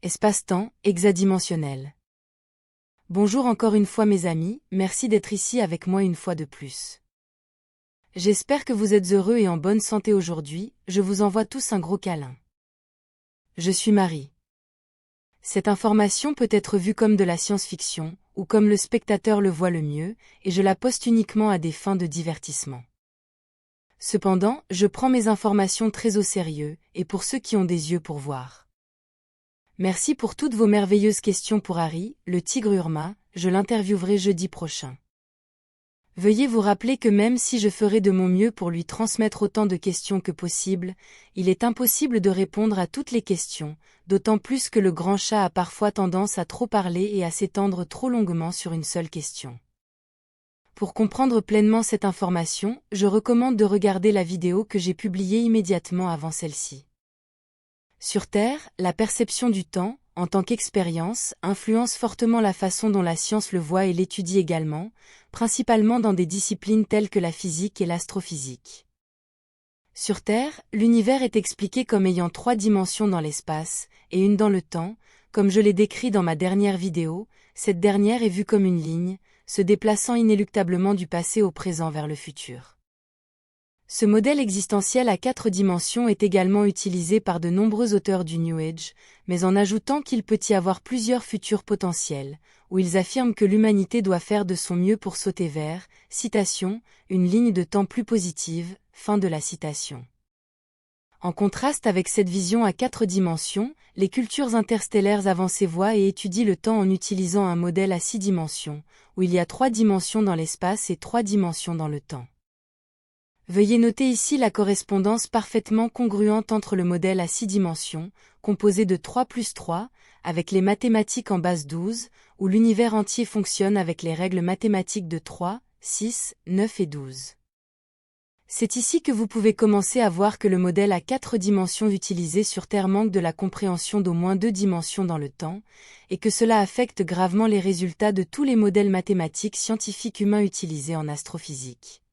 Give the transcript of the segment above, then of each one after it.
espace-temps, hexadimensionnel. Bonjour encore une fois mes amis, merci d'être ici avec moi une fois de plus. J'espère que vous êtes heureux et en bonne santé aujourd'hui, je vous envoie tous un gros câlin. Je suis Marie. Cette information peut être vue comme de la science-fiction, ou comme le spectateur le voit le mieux, et je la poste uniquement à des fins de divertissement. Cependant, je prends mes informations très au sérieux, et pour ceux qui ont des yeux pour voir. Merci pour toutes vos merveilleuses questions pour Harry, le tigre Urma, je l'interviewerai jeudi prochain. Veuillez vous rappeler que même si je ferai de mon mieux pour lui transmettre autant de questions que possible, il est impossible de répondre à toutes les questions, d'autant plus que le grand chat a parfois tendance à trop parler et à s'étendre trop longuement sur une seule question. Pour comprendre pleinement cette information, je recommande de regarder la vidéo que j'ai publiée immédiatement avant celle-ci. Sur Terre, la perception du temps, en tant qu'expérience, influence fortement la façon dont la science le voit et l'étudie également, principalement dans des disciplines telles que la physique et l'astrophysique. Sur Terre, l'univers est expliqué comme ayant 3 dimensions dans l'espace, et une dans le temps, comme je l'ai décrit dans ma dernière vidéo, cette dernière est vue comme une ligne, se déplaçant inéluctablement du passé au présent vers le futur. Ce modèle existentiel à 4 dimensions est également utilisé par de nombreux auteurs du New Age, mais en ajoutant qu'il peut y avoir plusieurs futurs potentiels, où ils affirment que l'humanité doit faire de son mieux pour sauter vers, citation, une ligne de temps plus positive, fin de la citation. En contraste avec cette vision à 4 dimensions, les cultures interstellaires avancées voient et étudient le temps en utilisant un modèle à 6 dimensions, où il y a 3 dimensions dans l'espace et 3 dimensions dans le temps. Veuillez noter ici la correspondance parfaitement congruente entre le modèle à 6 dimensions, composé de 3 plus 3, avec les mathématiques en base 12, où l'univers entier fonctionne avec les règles mathématiques de 3, 6, 9 et 12. C'est ici que vous pouvez commencer à voir que le modèle à 4 dimensions utilisé sur Terre manque de la compréhension d'au moins 2 dimensions dans le temps, et que cela affecte gravement les résultats de tous les modèles mathématiques scientifiques humains utilisés en astrophysique.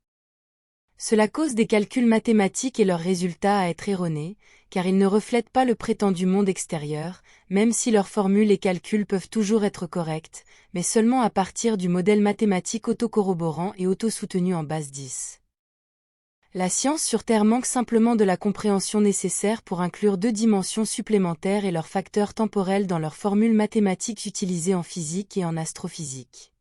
Cela cause des calculs mathématiques et leurs résultats à être erronés, car ils ne reflètent pas le prétendu monde extérieur, même si leurs formules et calculs peuvent toujours être corrects, mais seulement à partir du modèle mathématique autocorroborant et autosoutenu en base 10. La science sur Terre manque simplement de la compréhension nécessaire pour inclure 2 dimensions supplémentaires et leurs facteurs temporels dans leurs formules mathématiques utilisées en physique et en astrophysique.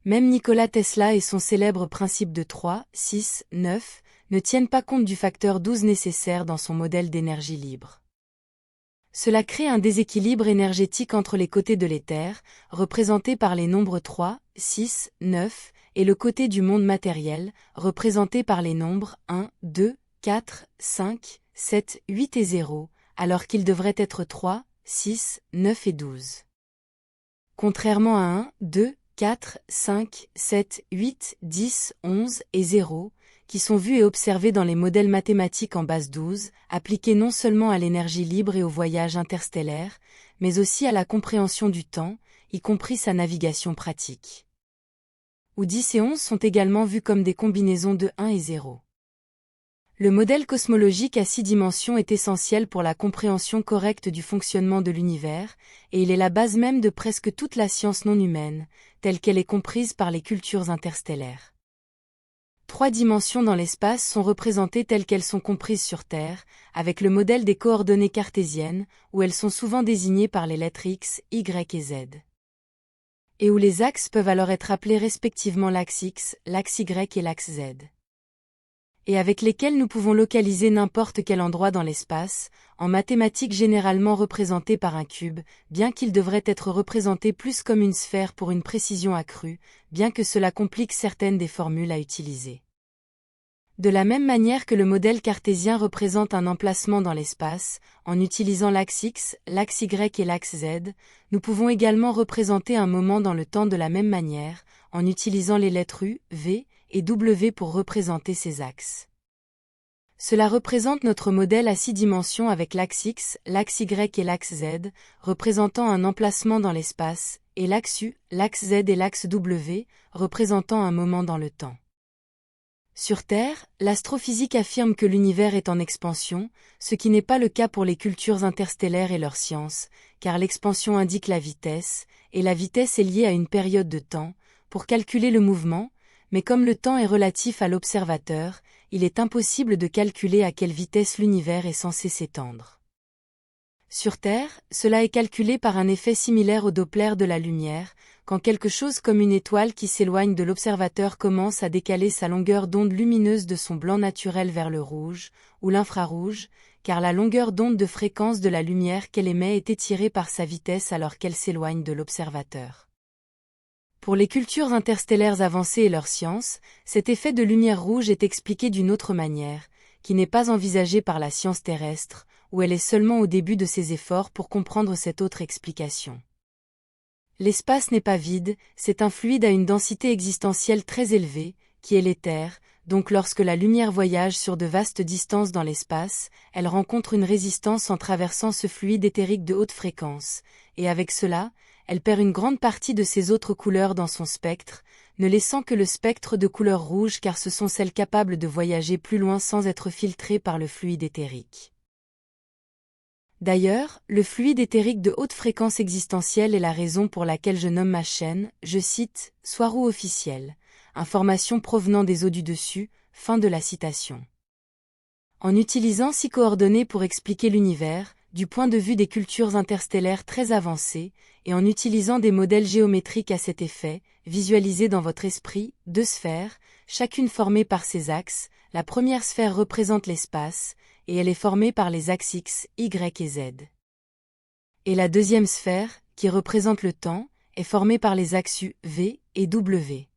Même Nikola Tesla et son célèbre principe de 3, 6, 9 ne tiennent pas compte du facteur 12 nécessaire dans son modèle d'énergie libre. Cela crée un déséquilibre énergétique entre les côtés de l'éther, représenté par les nombres 3, 6, 9, et le côté du monde matériel, représenté par les nombres 1, 2, 4, 5, 7, 8 et 0, alors qu'ils devraient être 3, 6, 9 et 12. Contrairement à 1, 2, 4, 5, 7, 8, 10, 11 et 0, qui sont vus et observés dans les modèles mathématiques en base 12, appliqués non seulement à l'énergie libre et au voyage interstellaire, mais aussi à la compréhension du temps, y compris sa navigation pratique. Où 10 et 11 sont également vus comme des combinaisons de 1 et 0. Le modèle cosmologique à 6 dimensions est essentiel pour la compréhension correcte du fonctionnement de l'univers, et il est la base même de presque toute la science non humaine, telle qu'elle est comprise par les cultures interstellaires. 3 dimensions dans l'espace sont représentées telles qu'elles sont comprises sur Terre, avec le modèle des coordonnées cartésiennes, où elles sont souvent désignées par les lettres X, Y et Z. Et où les axes peuvent alors être appelés respectivement l'axe X, l'axe Y et l'axe Z. Et avec lesquels nous pouvons localiser n'importe quel endroit dans l'espace, en mathématiques généralement représenté par un cube, bien qu'il devrait être représenté plus comme une sphère pour une précision accrue, bien que cela complique certaines des formules à utiliser. De la même manière que le modèle cartésien représente un emplacement dans l'espace, en utilisant l'axe X, l'axe Y et l'axe Z, nous pouvons également représenter un moment dans le temps de la même manière, en utilisant les lettres U, V et W pour représenter ces axes. Cela représente notre modèle à 6 dimensions avec l'axe X, l'axe Y et l'axe Z, représentant un emplacement dans l'espace, et l'axe U, l'axe Z et l'axe W, représentant un moment dans le temps. Sur Terre, l'astrophysique affirme que l'univers est en expansion, ce qui n'est pas le cas pour les cultures interstellaires et leurs sciences, car l'expansion indique la vitesse, et la vitesse est liée à une période de temps, pour calculer le mouvement, mais comme le temps est relatif à l'observateur, il est impossible de calculer à quelle vitesse l'univers est censé s'étendre. Sur Terre, cela est calculé par un effet similaire au Doppler de la lumière, quand quelque chose comme une étoile qui s'éloigne de l'observateur commence à décaler sa longueur d'onde lumineuse de son blanc naturel vers le rouge, ou l'infrarouge, car la longueur d'onde de fréquence de la lumière qu'elle émet est étirée par sa vitesse alors qu'elle s'éloigne de l'observateur. Pour les cultures interstellaires avancées et leurs sciences, cet effet de lumière rouge est expliqué d'une autre manière, qui n'est pas envisagée par la science terrestre, où elle est seulement au début de ses efforts pour comprendre cette autre explication. L'espace n'est pas vide, c'est un fluide à une densité existentielle très élevée, qui est l'éther, donc lorsque la lumière voyage sur de vastes distances dans l'espace, elle rencontre une résistance en traversant ce fluide éthérique de haute fréquence, et avec cela, elle perd une grande partie de ses autres couleurs dans son spectre, ne laissant que le spectre de couleur rouge car ce sont celles capables de voyager plus loin sans être filtrées par le fluide éthérique. D'ailleurs, le fluide éthérique de haute fréquence existentielle est la raison pour laquelle je nomme ma chaîne, je cite, Soirou officiel, information provenant des eaux du dessus, fin de la citation. En utilisant 6 coordonnées pour expliquer l'univers, du point de vue des cultures interstellaires très avancées, et en utilisant des modèles géométriques à cet effet, visualisez dans votre esprit 2 sphères, chacune formée par ses axes, la première sphère représente l'espace, et elle est formée par les axes X, Y et Z. Et la deuxième sphère, qui représente le temps, est formée par les axes U, V et W.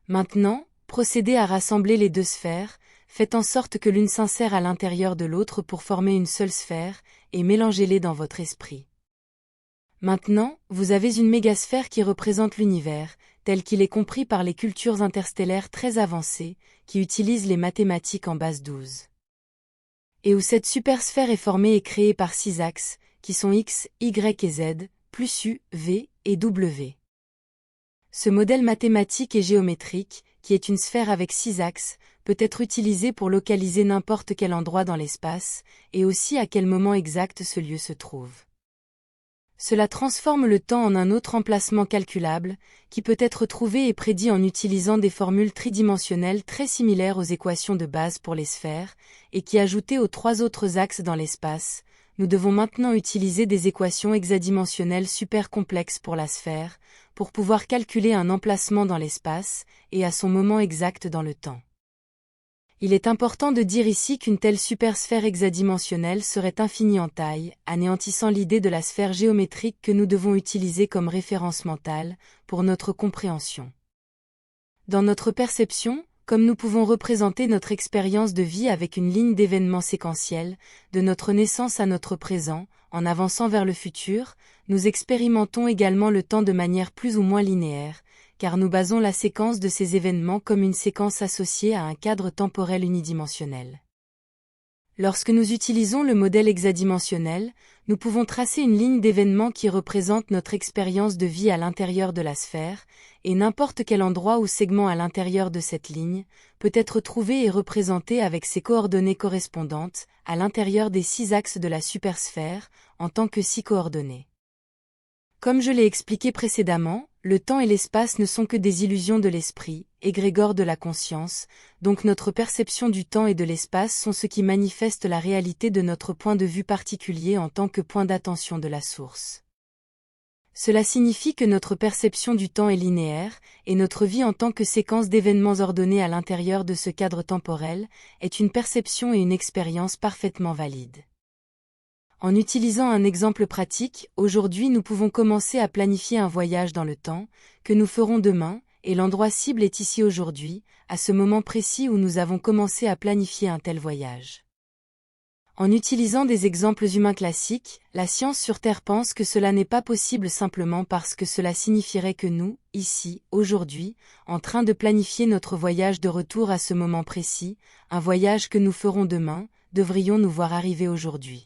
Maintenant, procédez à rassembler les 2 sphères, faites en sorte que l'une s'insère à l'intérieur de l'autre pour former une seule sphère, et mélangez-les dans votre esprit. Maintenant, vous avez une mégasphère qui représente l'univers, tel qu'il est compris par les cultures interstellaires très avancées, qui utilisent les mathématiques en base 12. Et où cette supersphère est formée et créée par 6 axes, qui sont X, Y et Z, plus U, V et W. Ce modèle mathématique et géométrique, qui est une sphère avec 6 axes, peut être utilisé pour localiser n'importe quel endroit dans l'espace, et aussi à quel moment exact ce lieu se trouve. Cela transforme le temps en un autre emplacement calculable, qui peut être trouvé et prédit en utilisant des formules tridimensionnelles très similaires aux équations de base pour les sphères, et qui ajoutées aux 3 autres axes dans l'espace, nous devons maintenant utiliser des équations hexadimensionnelles super complexes pour la sphère, pour pouvoir calculer un emplacement dans l'espace, et à son moment exact dans le temps. Il est important de dire ici qu'une telle supersphère hexadimensionnelle serait infinie en taille, anéantissant l'idée de la sphère géométrique que nous devons utiliser comme référence mentale, pour notre compréhension. Dans notre perception, comme nous pouvons représenter notre expérience de vie avec une ligne d'événements séquentiels, de notre naissance à notre présent, en avançant vers le futur, nous expérimentons également le temps de manière plus ou moins linéaire, car nous basons la séquence de ces événements comme une séquence associée à un cadre temporel unidimensionnel. Lorsque nous utilisons le modèle hexadimensionnel, nous pouvons tracer une ligne d'événements qui représente notre expérience de vie à l'intérieur de la sphère, et n'importe quel endroit ou segment à l'intérieur de cette ligne peut être trouvé et représenté avec ses coordonnées correspondantes, à l'intérieur des 6 axes de la supersphère, en tant que 6 coordonnées. Comme je l'ai expliqué précédemment, le temps et l'espace ne sont que des illusions de l'esprit, égrégores de la conscience, donc notre perception du temps et de l'espace sont ce qui manifeste la réalité de notre point de vue particulier en tant que point d'attention de la source. Cela signifie que notre perception du temps est linéaire, et notre vie en tant que séquence d'événements ordonnés à l'intérieur de ce cadre temporel, est une perception et une expérience parfaitement valides. En utilisant un exemple pratique, aujourd'hui nous pouvons commencer à planifier un voyage dans le temps, que nous ferons demain, et l'endroit cible est ici aujourd'hui, à ce moment précis où nous avons commencé à planifier un tel voyage. En utilisant des exemples humains classiques, la science sur Terre pense que cela n'est pas possible simplement parce que cela signifierait que nous, ici, aujourd'hui, en train de planifier notre voyage de retour à ce moment précis, un voyage que nous ferons demain, devrions nous voir arriver aujourd'hui.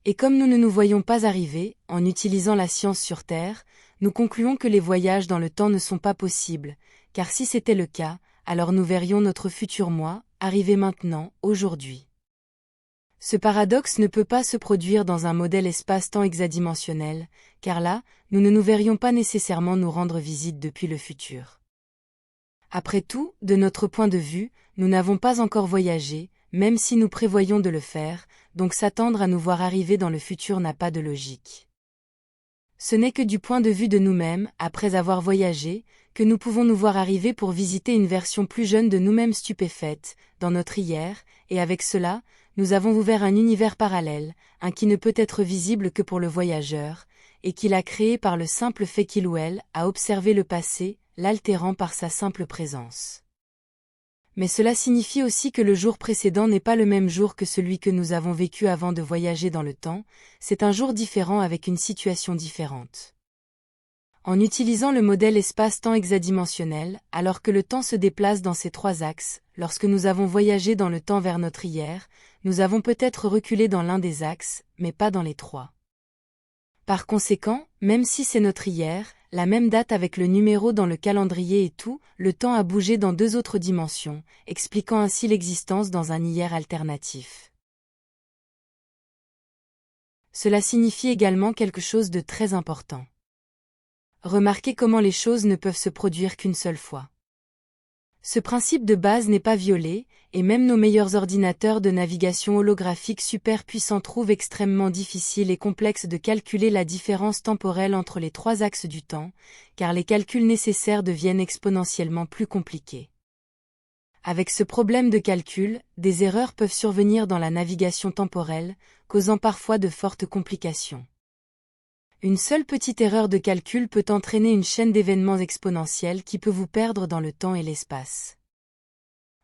Et comme nous ne nous voyons pas arriver, en utilisant la science sur Terre, nous concluons que les voyages dans le temps ne sont pas possibles, car si c'était le cas, alors nous verrions notre futur moi, arriver maintenant, aujourd'hui. Ce paradoxe ne peut pas se produire dans un modèle espace-temps hexadimensionnel, car là, nous ne nous verrions pas nécessairement nous rendre visite depuis le futur. Après tout, de notre point de vue, nous n'avons pas encore voyagé, même si nous prévoyons de le faire, donc s'attendre à nous voir arriver dans le futur n'a pas de logique. Ce n'est que du point de vue de nous-mêmes, après avoir voyagé, que nous pouvons nous voir arriver pour visiter une version plus jeune de nous-mêmes stupéfaite, dans notre hier, et avec cela, nous avons ouvert un univers parallèle, un qui ne peut être visible que pour le voyageur, et qu'il a créé par le simple fait qu'il ou elle a observé le passé, l'altérant par sa simple présence. Mais cela signifie aussi que le jour précédent n'est pas le même jour que celui que nous avons vécu avant de voyager dans le temps, c'est un jour différent avec une situation différente. En utilisant le modèle espace-temps hexadimensionnel, alors que le temps se déplace dans ces trois axes, lorsque nous avons voyagé dans le temps vers notre hier, nous avons peut-être reculé dans l'un des axes, mais pas dans les trois. Par conséquent, même si c'est notre hier, la même date avec le numéro dans le calendrier et tout, le temps a bougé dans deux autres dimensions, expliquant ainsi l'existence dans un hier alternatif. Cela signifie également quelque chose de très important. Remarquez comment les choses ne peuvent se produire qu'une seule fois. Ce principe de base n'est pas violé, et même nos meilleurs ordinateurs de navigation holographique super puissants trouvent extrêmement difficile et complexe de calculer la différence temporelle entre les trois axes du temps, car les calculs nécessaires deviennent exponentiellement plus compliqués. Avec ce problème de calcul, des erreurs peuvent survenir dans la navigation temporelle, causant parfois de fortes complications. Une seule petite erreur de calcul peut entraîner une chaîne d'événements exponentiels qui peut vous perdre dans le temps et l'espace.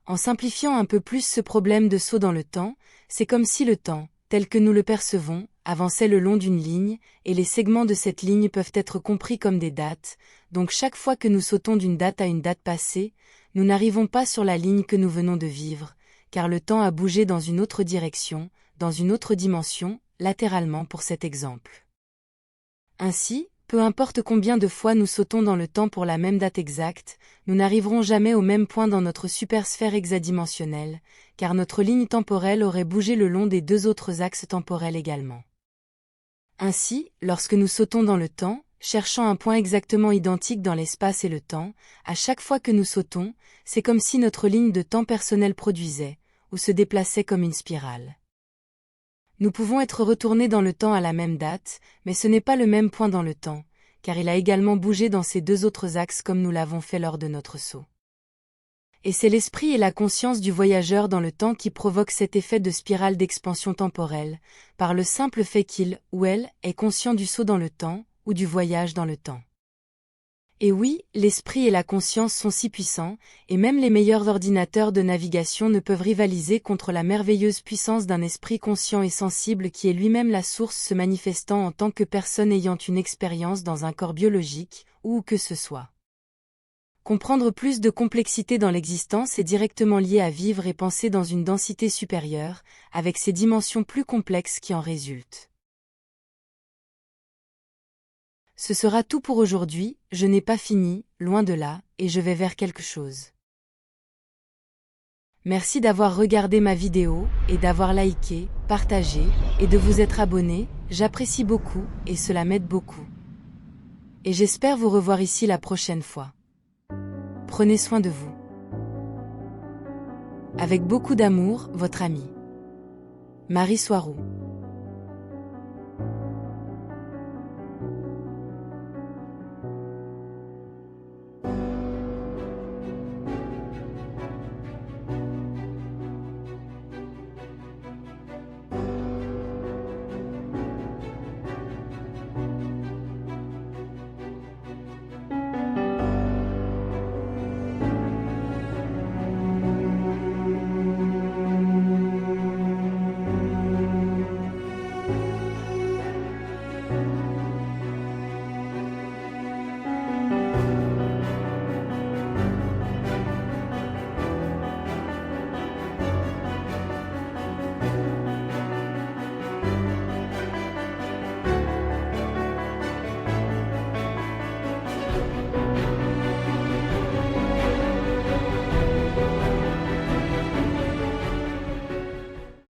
En simplifiant un peu plus ce problème de saut dans le temps, c'est comme si le temps, tel que nous le percevons, avançait le long d'une ligne, et les segments de cette ligne peuvent être compris comme des dates, donc chaque fois que nous sautons d'une date à une date passée, nous n'arrivons pas sur la ligne que nous venons de vivre, car le temps a bougé dans une autre direction, dans une autre dimension, latéralement pour cet exemple. Ainsi, peu importe combien de fois nous sautons dans le temps pour la même date exacte, nous n'arriverons jamais au même point dans notre supersphère hexadimensionnelle, car notre ligne temporelle aurait bougé le long des deux autres axes temporels également. Ainsi, lorsque nous sautons dans le temps, cherchant un point exactement identique dans l'espace et le temps, à chaque fois que nous sautons, c'est comme si notre ligne de temps personnelle produisait, ou se déplaçait comme une spirale. Nous pouvons être retournés dans le temps à la même date, mais ce n'est pas le même point dans le temps, car il a également bougé dans ces deux autres axes comme nous l'avons fait lors de notre saut. Et c'est l'esprit et la conscience du voyageur dans le temps qui provoquent cet effet de spirale d'expansion temporelle, par le simple fait qu'il, ou elle, est conscient du saut dans le temps, ou du voyage dans le temps. Et oui, l'esprit et la conscience sont si puissants, et même les meilleurs ordinateurs de navigation ne peuvent rivaliser contre la merveilleuse puissance d'un esprit conscient et sensible qui est lui-même la source se manifestant en tant que personne ayant une expérience dans un corps biologique, ou où que ce soit. Comprendre plus de complexité dans l'existence est directement lié à vivre et penser dans une densité supérieure, avec ces dimensions plus complexes qui en résultent. Ce sera tout pour aujourd'hui, je n'ai pas fini, loin de là, et je vais vers quelque chose. Merci d'avoir regardé ma vidéo, et d'avoir liké, partagé, et de vous être abonné, j'apprécie beaucoup, et cela m'aide beaucoup. Et j'espère vous revoir ici la prochaine fois. Prenez soin de vous. Avec beaucoup d'amour, votre amie Marie Soiroux.